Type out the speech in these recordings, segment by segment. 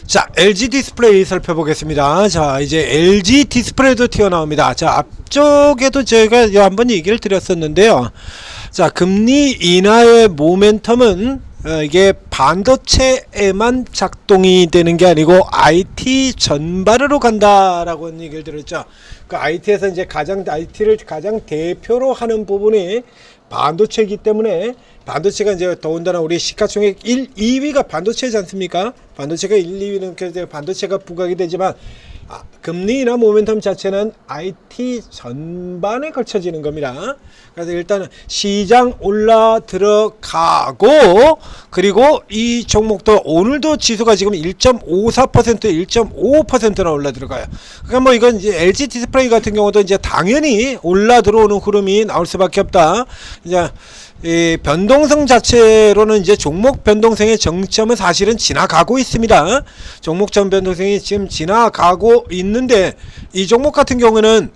자, LG 디스플레이 살펴보겠습니다. 자, 이제 LG 디스플레이도 튀어나옵니다. 자, 앞쪽에도 저희가 한번 얘기를 드렸었는데요. 자, 금리 인하의 모멘텀은 이게 반도체에만 작동이 되는 게 아니고 IT 전반으로 간다라고 얘기를 드렸죠. 그 IT에서 이제 IT를 가장 대표로 하는 부분이 반도체이기 때문에 반도체가 이제 더군다나 우리 시가총액 1, 2위가 반도체지 않습니까? 반도체가 1, 2위는 그래서 반도체가 부각이 되지만 금리 인하 모멘텀 자체는 IT 전반에 걸쳐지는 겁니다. 그래서 일단은 시장 올라 들어가고 그리고 이 종목도 오늘도 지수가 지금 1.54% 1.55%나 올라 들어가요. 그러니까 뭐 이건 이제 LG 디스플레이 같은 경우도 이제 당연히 올라 들어오는 흐름이 나올 수밖에 없다. 이제 이 변동성 자체로는 이제 종목 변동성의 정점은 사실은 지나가고 있습니다. 종목 전 변동성이 지금 지나가고 있는데 이 종목 같은 경우는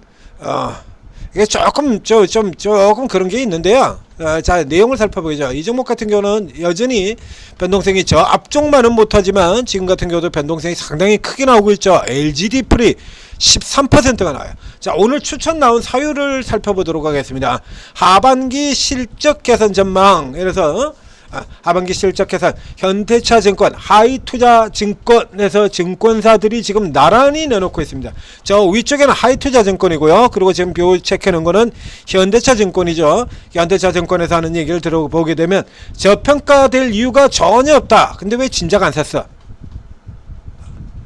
이게 조금 조금 그런 게 있는데요. 자, 내용을 살펴보죠. 이 종목 같은 경우는 여전히 변동성이 저 앞쪽만은 못하지만 지금 같은 경우도 변동성이 상당히 크게 나오고 있죠. LG 디스플레이 13%가 나와요. 자, 오늘 추천 나온 사유를 살펴보도록 하겠습니다. 하반기 실적 개선 전망. 그래서 하반기 실적 개선, 현대차증권, 하이투자증권에서 증권사들이 지금 나란히 내놓고 있습니다. 저 위쪽에는 하이투자증권이고요. 그리고 지금 표 체크하는 거는 현대차증권이죠. 현대차증권에서 하는 얘기를 들어보게 되면 저평가될 이유가 전혀 없다. 근데 왜 진작 안 샀어?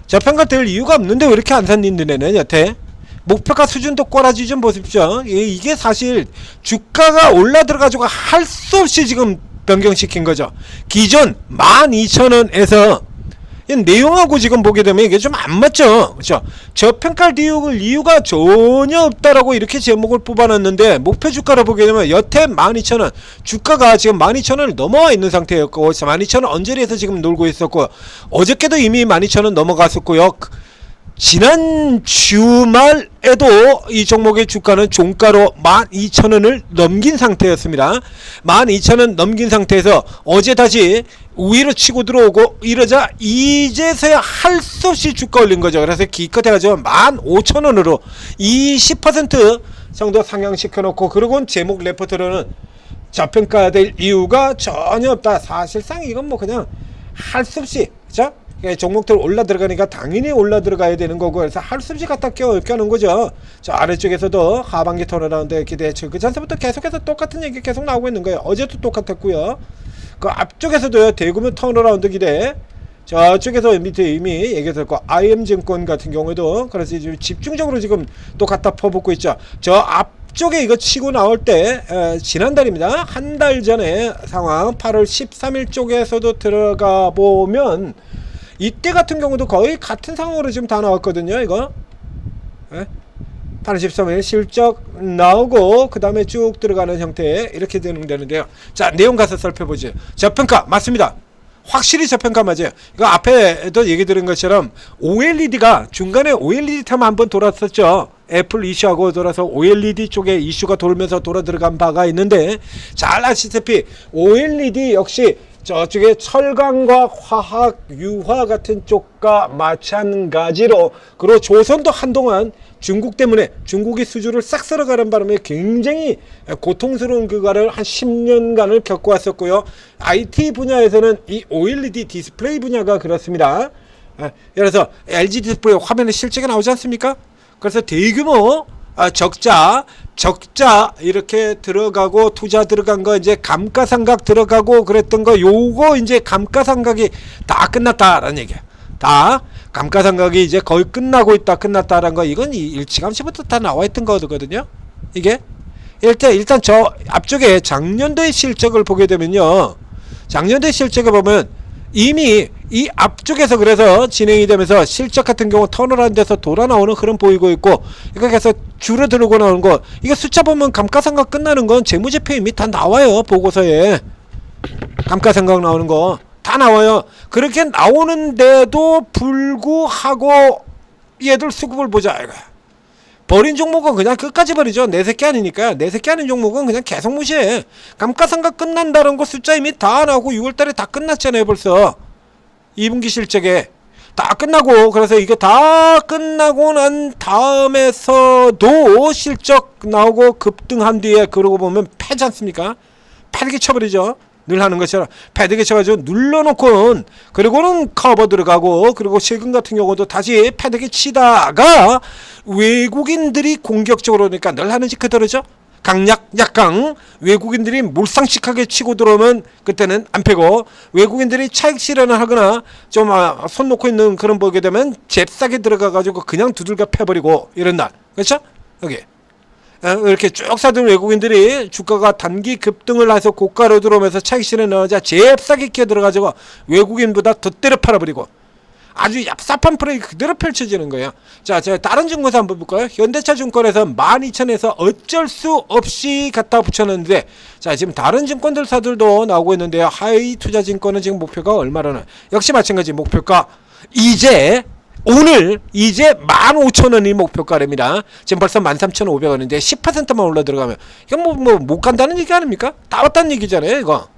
저평가될 이유가 없는데 왜 이렇게 안 샀는데는 여태? 목표가 수준도 꼬라지 좀 보십시오. 이게 사실 주가가 올라 들어가지고 할 수 없이 지금 변경시킨 거죠. 기존 12,000원에서 내용하고 지금 보게 되면 이게 좀 안 맞죠. 그렇죠? 저평가할 이유가 전혀 없다라고 이렇게 제목을 뽑아놨는데 목표 주가를 보게 되면 여태 12,000원 주가가 지금 12,000원을 넘어와 있는 상태였고 12,000원 언저리에서 지금 놀고 있었고 어저께도 이미 12,000원 넘어갔었고요. 지난 주말에도 이 종목의 주가는 종가로 12,000원을 넘긴 상태였습니다. 12,000원 넘긴 상태에서 어제 다시 위로 치고 들어오고 이러자 이제서야 할 수 없이 주가 올린 거죠. 그래서 기껏해가지고 15,000원으로 20% 정도 상향시켜 놓고 그리고 제목 레포트로는 저평가될 이유가 전혀 없다. 사실상 이건 뭐 그냥 할 수 없이, 그죠? 종목들 올라 들어가니까 당연히 올라 들어가야 되는 거고 그래서 할 수 없이 갖다 껴놓은 거죠. 저 아래쪽에서도 하반기 턴어라운드 기대 그 전서부터 계속해서 똑같은 얘기 계속 나오고 있는 거예요. 어제도 똑같았고요. 그 앞쪽에서도요 대구면 턴어라운드 기대 저쪽에서 밑에 이미 얘기했었고 IM증권 같은 경우에도 그래서 지금 집중적으로 지금 또 갖다 퍼붓고 있죠. 저 앞쪽에 이거 치고 나올 때 지난달입니다. 한 달 전에 상황 8월 13일 쪽에서도 들어가 보면 이때 같은 경우도 거의 같은 상황으로 지금 다 나왔거든요. 이거 8월 13일 실적 나오고 그 다음에 쭉 들어가는 형태 이렇게 되는데요. 자, 내용 가서 살펴보죠. 저평가 맞습니다. 확실히 저평가 맞아요. 이거 앞에도 얘기 들은 것처럼 OLED가 중간에 OLED 탐 한번 돌았었죠. 애플 이슈하고 돌아서 OLED 쪽에 이슈가 돌면서 돌아 들어간 바가 있는데 잘 아시다시피 OLED 역시 저쪽에 철강과 화학, 유화 같은 쪽과 마찬가지로 그리고 조선도 한동안 중국 때문에 중국이 수주를 싹 쓸어가는 바람에 굉장히 고통스러운 그거를 한 10년간을 겪어왔었고요. IT 분야에서는 이 OLED 디스플레이 분야가 그렇습니다. 그래서 LG 디스플레이 화면에 실제가 나오지 않습니까? 그래서 대규모 적자 이렇게 들어가고 투자 들어간 거 이제 감가상각 들어가고 그랬던 거 요거 이제 감가상각이 다 끝났다라는 얘기야. 다 감가상각이 이제 거의 끝나고 있다 끝났다라는 거 이건 일찌감치부터 다 나와 있던 거거든요. 이게 일단 저 앞쪽에 작년도의 실적을 보게 되면요. 작년도의 실적을 보면 이미 이 앞쪽에서 그래서 진행이 되면서 실적 같은 경우 턴어라운드 돼서 돌아 나오는 흐름 보이고 있고 이거 계속 줄어들고 나오는 거 이거 숫자 보면 감가상각 끝나는 건 재무제표 이미 다 나와요. 보고서에 감가상각 나오는 거 다 나와요. 그렇게 나오는데도 불구하고 얘들 수급을 보자 이거. 버린 종목은 그냥 끝까지 버리죠. 내 새끼 아니니까. 내 새끼 아닌 종목은 그냥 계속 무시해. 감가상각 끝난다는 거 숫자 이미 다 나오고 6월달에 다 끝났잖아요 벌써. 2분기 실적에 다 끝나고, 그래서 이게 다 끝나고 난 다음에서도 실적 나오고 급등한 뒤에 그러고 보면 패지 않습니까? 패대기 쳐버리죠. 늘 하는 것처럼 패대기 쳐가지고 눌러놓고, 그리고는 커버 들어가고, 그리고 최근 같은 경우도 다시 패대기 치다가 외국인들이 공격적으로, 그러니까 늘 하는 짓 그대로죠. 강약 약강, 외국인들이 몰상식하게 치고 들어오면 그때는 안 패고, 외국인들이 차익 실현을 하거나 좀 손 놓고 있는 그런 보게 되면 잽싸게 들어가 가지고 그냥 두들겨 패버리고 이런 날, 그렇죠? 여기 이렇게 쭉 사던 외국인들이 주가가 단기 급등을 해서 고가로 들어오면서 차익 실현을 하자 잽싸게 끼어 들어가지고 외국인보다 더 때려 팔아버리고 아주 얍삽한 플레이 그대로 펼쳐지는 거예요. 자, 제가 다른 증권사 한번 볼까요? 현대차 증권에서 12,000에서 어쩔 수 없이 갖다 붙였는데, 자, 지금 다른 증권들사들도 나오고 있는데요. 하이 투자 증권은 지금 목표가 얼마라나? 역시 마찬가지 목표가 오늘 이제 15,000원이 목표가랍니다. 지금 벌써 13,500원인데 10%만 올라 들어가면 이건 못 간다는 얘기 아닙니까? 다 왔다는 얘기잖아요, 이거.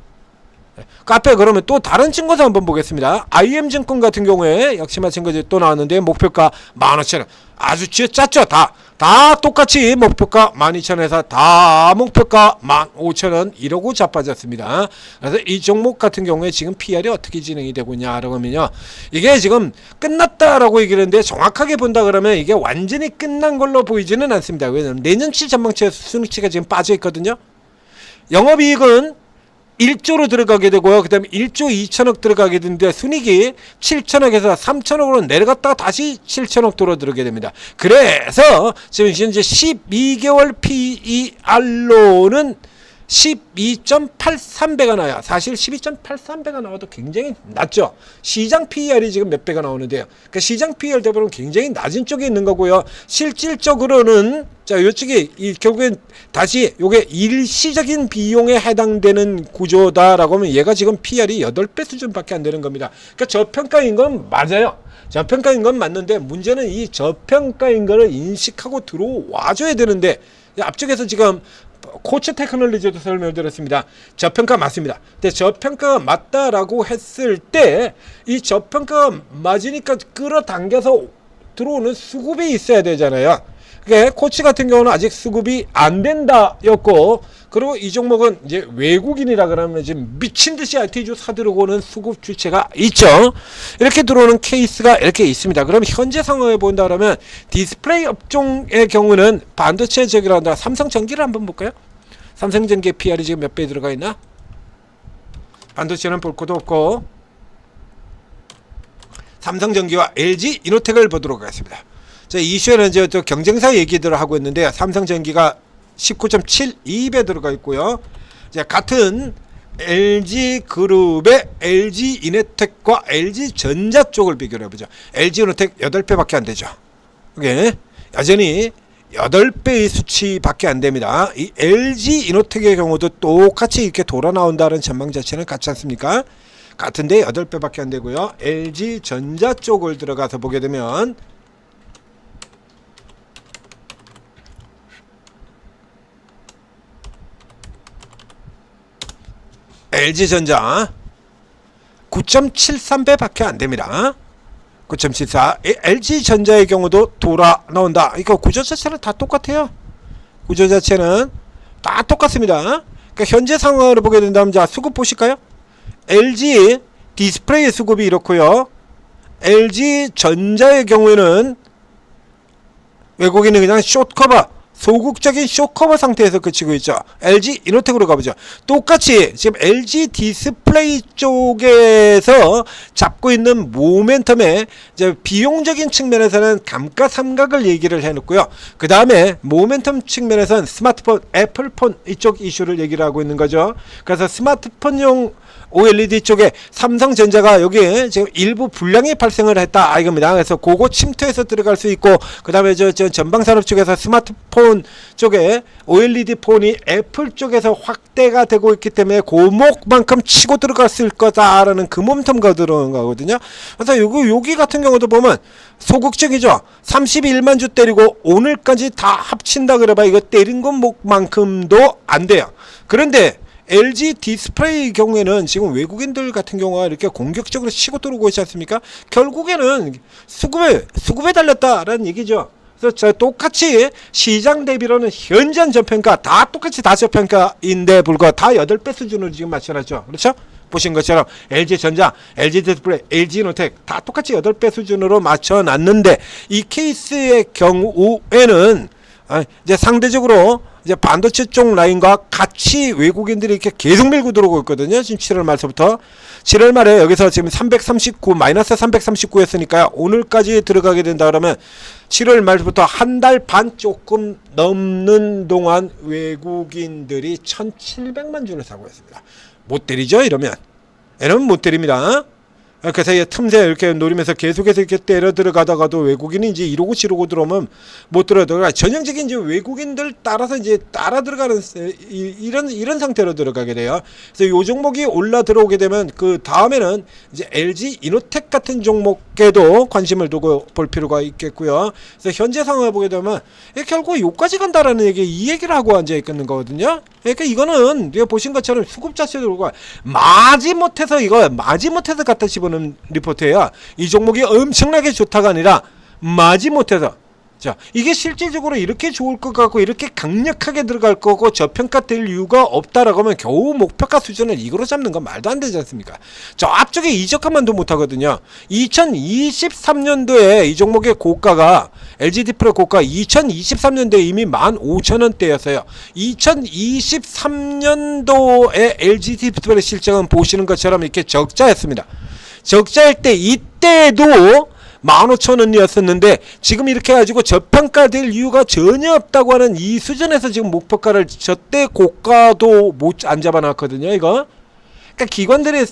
카페 그러면 또 다른 증권사 한번 보겠습니다. IM증권 같은 경우에 역시 마찬가지 또 나왔는데 목표가 15,000원. 아주 쥐어짰죠. 다 똑같이 목표가 12,000원에서 다 목표가 15,000원 이러고 자빠졌습니다. 그래서 이 종목 같은 경우에 지금 PR이 어떻게 진행이 되고 있냐라고 하면요, 이게 지금 끝났다라고 얘기를 하는데 정확하게 본다 그러면 이게 완전히 끝난 걸로 보이지는 않습니다. 왜냐면 내년치 전망치에 순이치가 지금 빠져 있거든요. 영업이익은 1조로 들어가게 되고요. 그 다음에 1조 2천억 들어가게 되는데 순이익이 7천억에서 3천억으로 내려갔다가 다시 7천억 도로 들어가게 됩니다. 그래서 지금 현재 12개월 PER로는 12.83배가 나와요. 사실 12.83배가 나와도 굉장히 낮죠. 시장 PER이 지금 몇 배가 나오는데요. 그러니까 시장 PER 대비로는 굉장히 낮은 쪽에 있는 거고요. 실질적으로는 자, 이쪽이 결국엔 다시 요게 일시적인 비용에 해당되는 구조다라고 하면 얘가 지금 PER이 8배 수준밖에 안 되는 겁니다. 그러니까 저평가인 건 맞아요. 저평가인 건 맞는데 문제는 이 저평가인 거를 인식하고 들어와 줘야 되는데, 앞쪽에서 지금 코츠 테크놀로지도 설명을 드렸습니다. 저평가 맞습니다. 근데 저평가가 맞다라고 했을 때 이 저평가가 맞으니까 끌어당겨서 들어오는 수급이 있어야 되잖아요. 그게 코치 같은 경우는 아직 수급이 안 된다였고, 그리고 이 종목은 이제 외국인이라 그러면 지금 미친듯이 IT주 사들어오는 수급 주체가 있죠. 이렇게 들어오는 케이스가 이렇게 있습니다. 그럼 현재 상황을 본다 그러면 디스플레이 업종의 경우는 반도체 저기로 한다. 삼성전기를 한번 볼까요? 삼성전기 PR이 지금 몇 배 들어가 있나? 반도체는 볼 것도 없고, 삼성전기와 LG 이노텍을 보도록 하겠습니다. 자, 이슈에는 이제 또 경쟁사 얘기들을 하고 있는데, 삼성전기가 19.72배 들어가 있고요. 자, 같은 LG그룹의 LG이노텍과 LG전자 쪽을 비교를 해보죠. LG이노텍 8배밖에 안 되죠. 이게 여전히 8배의 수치밖에 안 됩니다. 이 LG이노텍의 경우도 똑같이 이렇게 돌아 나온다는 전망 자체는 같지 않습니까? 같은데 8배밖에 안 되고요. LG전자 쪽을 들어가서 보게 되면 LG전자 9.73배밖에 안 됩니다. 9.74. LG전자의 경우도 돌아 나온다. 이거 구조 자체는 다 똑같아요. 구조 자체는 다 똑같습니다. 그러니까 현재 상황으로 보게 된다면, 자, 수급 보실까요? LG 디스플레이 수급이 이렇고요. LG전자의 경우에는 외국인은 그냥 숏커버, 소극적인 숏커버 상태에서 그치고 있죠. LG 이노텍으로 가보죠. 똑같이 지금 LG 디스플레이 쪽에서 잡고 있는 모멘텀에 이제 비용적인 측면에서는 감가상각을 얘기를 해놓고요. 그 다음에 모멘텀 측면에서는 스마트폰, 애플폰 이쪽 이슈를 얘기를 하고 있는 거죠. 그래서 스마트폰용 OLED 쪽에 삼성전자가 여기에 지금 일부 불량이 발생을 했다 이겁니다. 그래서 그거 침투해서 들어갈 수 있고, 그 다음에 저 전방산업 쪽에서 스마트폰 쪽에 OLED 폰이 애플 쪽에서 확대가 되고 있기 때문에 고목만큼 치고 들어갔을 거다라는 그 모멘텀가 들어간 거거든요. 그래서 여기 같은 경우도 보면 소극적이죠. 31만 주 때리고 오늘까지 다 합친다 그래봐 이거 때린 것만큼도 안 돼요. 그런데 LG 디스플레이 경우에는 지금 외국인들 같은 경우가 이렇게 공격적으로 치고 들어오고 있지 않습니까? 결국에는 수급에 달렸다라는 얘기죠. 그래서 저 똑같이 시장 대비로는 현재 저평가 다 똑같이 다 저평가인데 불과 다 8배 수준으로 지금 맞춰놨죠. 그렇죠? 보신 것처럼 LG전자, LG디스플레이, LG노텍 다 똑같이 8배 수준으로 맞춰놨는데 이 케이스의 경우에는 이제 상대적으로 이제 반도체 쪽 라인과 같이 외국인들이 이렇게 계속 밀고 들어오고 있거든요. 지금 7월 말서부터 7월 말에 여기서 지금 339 마이너스 339였으니까요. 오늘까지 들어가게 된다 그러면 7월 말부터 한 달 반 조금 넘는 동안 외국인들이 1,700만 주를 사고 있습니다. 못 때리죠 이러면 못 때립니다. 그 사이에 틈새 이렇게 노리면서 계속해서 이렇게 때려 들어가다가도 외국인이 이제 이러고 지르고 들어오면 못 들어가. 전형적인 이제 외국인들 따라서 이제 따라 들어가는 이런 상태로 들어가게 돼요. 그래서 요 종목이 올라 들어오게 되면 그 다음에는 이제 LG 이노텍 같은 종목에도 관심을 두고 볼 필요가 있겠고요. 그래서 현재 상황을 보게 되면 결국 요까지 간다라는 이 얘기를 하고 앉아 있는 거거든요. 그러니까 이거는 보신 것처럼 수급 자체도 그렇고 마지못해서 갖다 집어넣는 리포트예요. 이 종목이 엄청나게 좋다가 아니라 마지못해서 자 이게 실질적으로 이렇게 좋을 것 같고 이렇게 강력하게 들어갈 거고 저평가될 이유가 없다라고 하면 겨우 목표가 수준을 이거로 잡는 건 말도 안 되지 않습니까? 저 앞쪽에 이적한만도 못하거든요. 2023년도에 이 종목의 고가가 LG디스플레이 고가 2023년도에 이미 15,000원대였어요. 2023년도에 LG디스플레이 실적은 보시는 것처럼 이렇게 적자였습니다. 적자일 때 이때도 15,000원이었었는데 지금 이렇게 해가지고 저평가될 이유가 전혀 없다고 하는 이 수준에서 지금 목표가를 저때 고가도 못 안 잡아놨거든요. 이거 그러니까 기관들의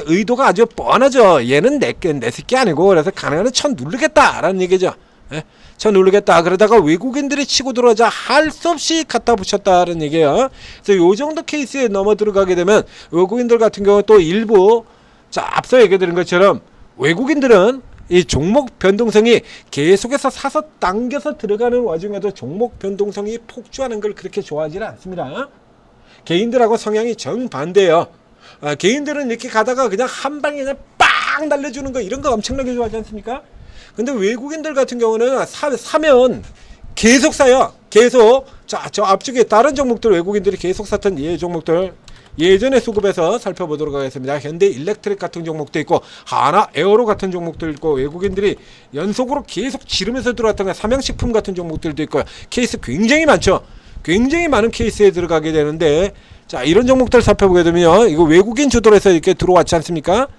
의도가 아주 뻔하죠. 얘는 내 새끼 아니고 그래서 가능한 1,000 누르겠다라는 얘기죠. 예? 1,000 누르겠다. 그러다가 외국인들이 치고 들어오자 할 수 없이 갖다 붙였다는 얘기예요. 그래서 요 정도 케이스에 넘어 들어가게 되면 외국인들 같은 경우 또 일부 자 앞서 얘기드린 것처럼 외국인들은 이 종목 변동성이 계속해서 사서 당겨서 들어가는 와중에도 종목 변동성이 폭주하는 걸 그렇게 좋아하지는 않습니다. 개인들하고 성향이 정반대예요. 개인들은 이렇게 가다가 그냥 한 방에 그냥 빵 날려주는 거 이런 거 엄청나게 좋아하지 않습니까? 근데 외국인들 같은 경우는 사면 계속 사요. 계속 저 앞쪽에 다른 종목들 외국인들이 계속 샀던 이 종목들 예전에 수급해서 살펴보도록 하겠습니다. 현대 일렉트릭 같은 종목도 있고 하나 에어로 같은 종목도 있고 외국인들이 연속으로 계속 지르면서 들어왔던 삼양식품 같은 종목들도 있고요. 케이스 굉장히 많죠. 굉장히 많은 케이스에 들어가게 되는데 자 이런 종목들 살펴보게 되면요. 이거 외국인 주도로 해서 이렇게 들어왔지 않습니까?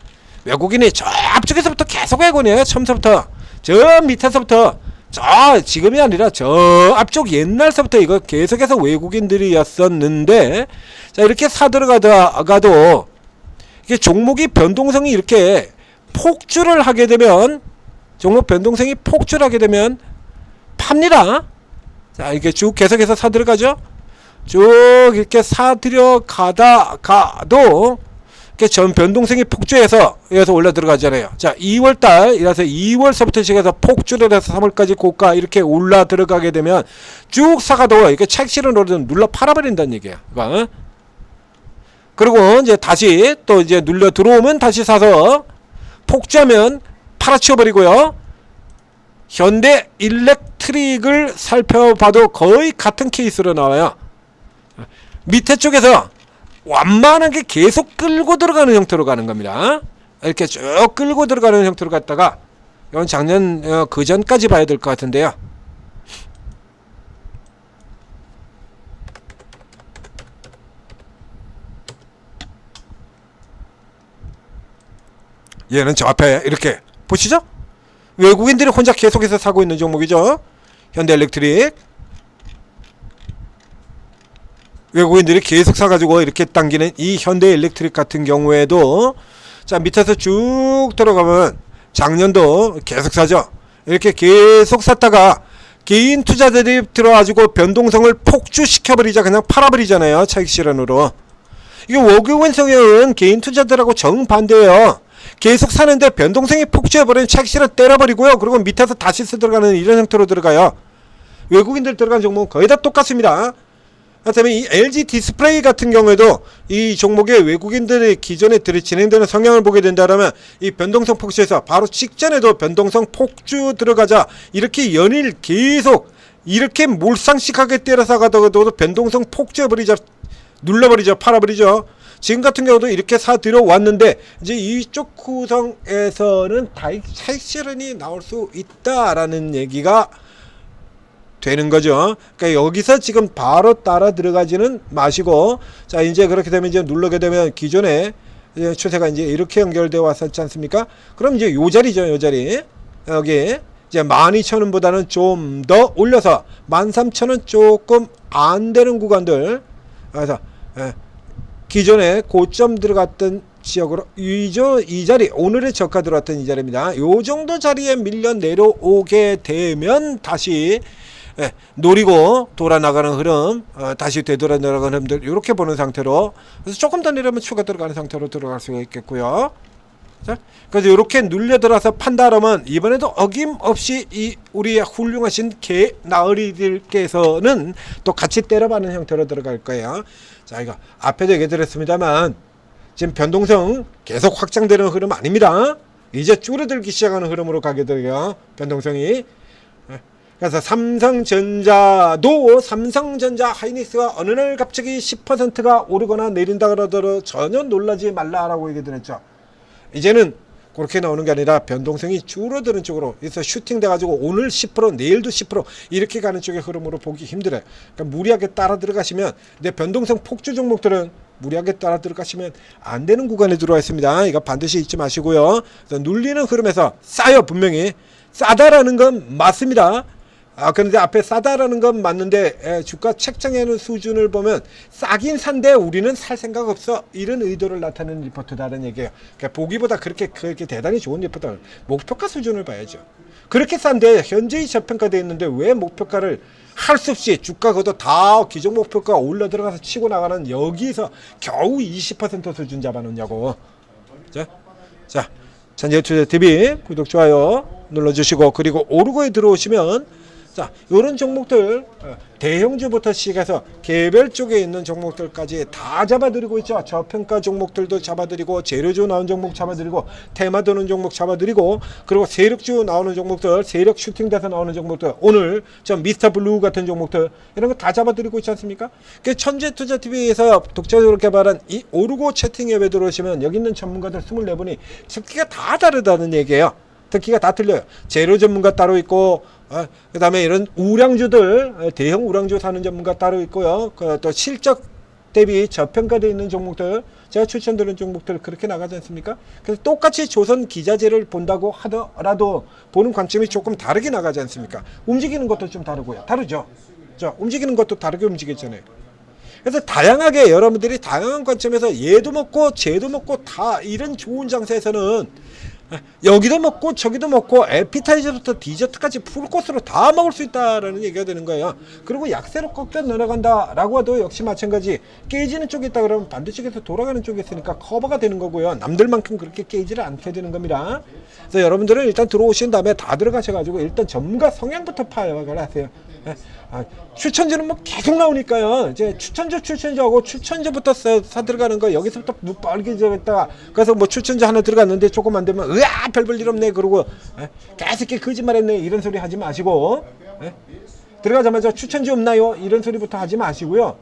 외국인이 저 앞쪽에서부터 계속 해고네요. 처음서부터 저 밑에서부터 지금이 아니라 저 앞쪽 옛날서부터 이거 계속해서 외국인들이었었는데 자 이렇게 사들어가다가도 이게 종목이 변동성이 이렇게 폭주를 하게 되면 종목 변동성이 폭주를 하게 되면 팝니다. 자 이렇게 쭉 계속해서 사들어가죠. 쭉 이렇게 사들어가다가도 전 변동성이 폭주해서 여기서 올라 들어가잖아요. 자 2월달 이라서 2월서부터 시작해서 폭주를 해서 3월까지 고가 이렇게 올라 들어가게 되면 쭉 사가도 이렇게 책실을 눌러 팔아버린다는 얘기예요. 그리고 이제 다시 또 이제 눌려 들어오면 다시 사서 폭주하면 팔아치워버리고요. 현대 일렉트릭을 살펴봐도 거의 같은 케이스로 나와요. 밑에 쪽에서 완만하게 계속 끌고 들어가는 형태로 가는 겁니다. 이렇게 쭉 끌고 들어가는 형태로 갔다가 이건 작년 그 전까지 봐야 될 것 같은데요. 얘는 저 앞에 이렇게 보시죠? 외국인들이 혼자 계속해서 사고 있는 종목이죠. 현대일렉트릭 외국인들이 계속 사가지고 이렇게 당기는 이 현대일렉트릭 같은 경우에도 자 밑에서 쭉 들어가면 작년도 계속 사죠. 이렇게 계속 샀다가 개인 투자들이 들어가지고 변동성을 폭주시켜버리자 그냥 팔아버리잖아요. 차익 실현으로. 이게 외국인 성향은 개인 투자들하고 정반대예요. 계속 사는데 변동성이 폭주해버리는 차익 실현 때려버리고요. 그리고 밑에서 다시 들어가는 이런 형태로 들어가요. 외국인들 들어간 종목은 거의 다 똑같습니다. 그다음에 이 LG 디스플레이 같은 경우에도 이 종목의 외국인들이 기존에 진행되는 성향을 보게 된다면 이 변동성 폭주에서 바로 직전에도 변동성 폭주 들어가자 이렇게 연일 계속 이렇게 몰상식하게 때려서 가다가도 변동성 폭주해버리자, 눌러버리죠, 팔아버리죠. 지금 같은 경우도 이렇게 사 들어왔는데 이제 이쪽 구성에서는 차익 실현이 나올 수 있다라는 얘기가 되는 거죠. 그러니까 여기서 지금 바로 따라 들어가지는 마시고, 자 이제 그렇게 되면 이제 누르게 되면 기존에 추세가 이제 이렇게 연결되어 왔었지 않습니까? 그럼 이제 요 자리죠, 요 자리. 여기 이제 12,000원보다는 좀 더 올려서 13,000원 조금 안 되는 구간들, 그래서 기존에 고점 들어갔던 지역으로 이 자리, 오늘의 저가 들어왔던 이 자리입니다. 요 정도 자리에 밀려 내려오게 되면 다시 노리고 돌아나가는 흐름, 다시 되돌아 나가는 흐름들 이렇게 보는 상태로, 그래서 조금 더 내려면 추가 들어가는 상태로 들어갈 수가 있겠고요. 자, 그래서 이렇게 눌려 들어서 판다 그러면 이번에도 어김없이 이 우리 훌륭하신 개 나으리들께서는 또 같이 때려받는 형태로 들어갈 거예요. 자, 이거 앞에도 얘기 드렸습니다만 지금 변동성 계속 확장되는 흐름 아닙니다. 이제 줄어들기 시작하는 흐름으로 가게 돼요, 변동성이. 그래서 삼성전자도, 삼성전자 하이닉스가 어느 날 갑자기 10%가 오르거나 내린다 그러더라도 전혀 놀라지 말라라고 얘기를 했죠. 이제는 그렇게 나오는 게 아니라 변동성이 줄어드는 쪽으로, 그래서 슈팅 돼가지고 오늘 10% 내일도 10% 이렇게 가는 쪽의 흐름으로 보기 힘들어요. 그러니까 무리하게 따라 들어가시면, 내 변동성 폭주 종목들은 무리하게 따라 들어가시면 안 되는 구간에 들어와 있습니다. 이거 반드시 잊지 마시고요. 그래서 눌리는 흐름에서 싸요. 분명히 싸다라는 건 맞습니다. 그런데 앞에 싸다라는 건 맞는데 주가 책정하는 수준을 보면 싸긴 산데 우리는 살 생각 없어, 이런 의도를 나타내는 리포트다라는 얘기예요. 그러니까 보기보다 그렇게 대단히 좋은 리포트, 목표가 수준을 봐야죠. 그렇게 싼데 현재의 저평가되어 있는데 왜 목표가를 할 수 없이 주가 그것도 다 기존 목표가 올라 들어가서 치고 나가는 여기서 겨우 20% 수준 잡아놓냐고. 자, 전재투자TV 구독 좋아요 눌러주시고, 그리고 오르고에 들어오시면 자, 요런 종목들 대형주부터 시작해서 개별 쪽에 있는 종목들까지 다 잡아드리고 있죠. 저평가 종목들도 잡아드리고, 재료주 나온 종목 잡아드리고, 테마 도는 종목 잡아드리고, 그리고 세력주 나오는 종목들, 세력 슈팅돼서 나오는 종목들, 오늘 저 미스터 블루 같은 종목들 이런 거 다 잡아드리고 있지 않습니까? 그 천재투자TV에서 독자적으로 개발한 이 오르고 채팅 앱에 들어오시면 여기 있는 전문가들 24분이 특기가 다 다르다는 얘기예요. 특기가 다 틀려요. 재료 전문가 따로 있고, 그 다음에 이런 우량주들, 대형 우량주 사는 전문가 따로 있고요. 또 실적 대비 저평가되어 있는 종목들, 제가 추천드리는 종목들 그렇게 나가지 않습니까? 그래서 똑같이 조선 기자재를 본다고 하더라도 보는 관점이 조금 다르게 나가지 않습니까? 움직이는 것도 좀 다르고요. 다르죠? 움직이는 것도 다르게 움직이잖아요. 그래서 다양하게 여러분들이 다양한 관점에서 얘도 먹고 쟤도 먹고 다 이런 좋은 장세에서는 여기도 먹고 저기도 먹고 에피타이저부터 디저트까지 풀코스로 다 먹을 수 있다라는 얘기가 되는 거예요. 그리고 약세로 꺾여 내려간다 라고 해도 역시 마찬가지, 깨지는 쪽이 있다 그러면 반대쪽에서 돌아가는 쪽이 있으니까 커버가 되는 거고요. 남들만큼 그렇게 깨지를 않게 되는 겁니다. 그래서 여러분들은 일단 들어오신 다음에 다 들어가셔가지고 일단 전문가 성향부터 파악을 하세요. 추천주는 뭐 계속 나오니까요. 이제 추천주하고 추천주부터 사 들어가는 거, 여기서부터 빨개져있다가 그래서 뭐 추천주 하나 들어갔는데 조금 안 되면 으아 별볼 일 없네 그러고 계속 거짓말했네 이런 소리 하지 마시고, 들어가자마자 추천주 없나요 이런 소리부터 하지 마시고요.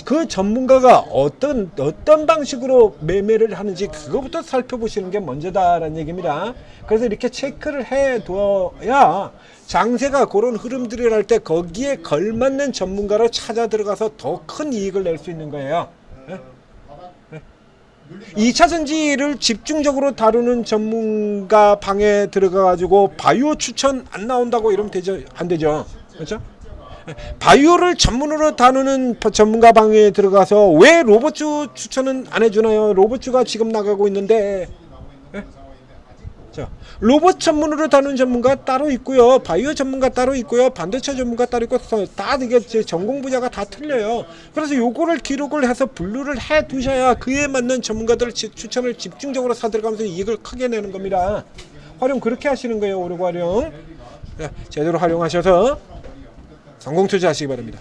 그 전문가가 어떤 방식으로 매매를 하는지 그거부터 살펴보시는 게 먼저다라는 얘기입니다. 그래서 이렇게 체크를 해 두어야 장세가 그런 흐름들을 할 때 거기에 걸맞는 전문가를 찾아 들어가서 더 큰 이익을 낼 수 있는 거예요. 2차 전지를 집중적으로 다루는 전문가 방에 들어가 가지고 바이오 추천 안 나온다고 이러면 되죠? 안 되죠. 그렇죠? 바이오를 전문으로 다루는 전문가 방에 들어가서 왜 로봇주 추천은 안 해주나요? 로봇주가 지금 나가고 있는데, 자, 로봇 전문으로 다루는 전문가 따로 있고요, 바이오 전문가 따로 있고요, 반도체 전문가 따로 있고, 다 이게 전공 분야가 다 틀려요. 그래서 요거를 기록을 해서 분류를 해 두셔야 그에 맞는 전문가들 추천을 집중적으로 사들어가면서 이익을 크게 내는 겁니다. 활용 그렇게 하시는 거예요. 오르고 활용 제대로 활용하셔서 성공 투자하시기 바랍니다.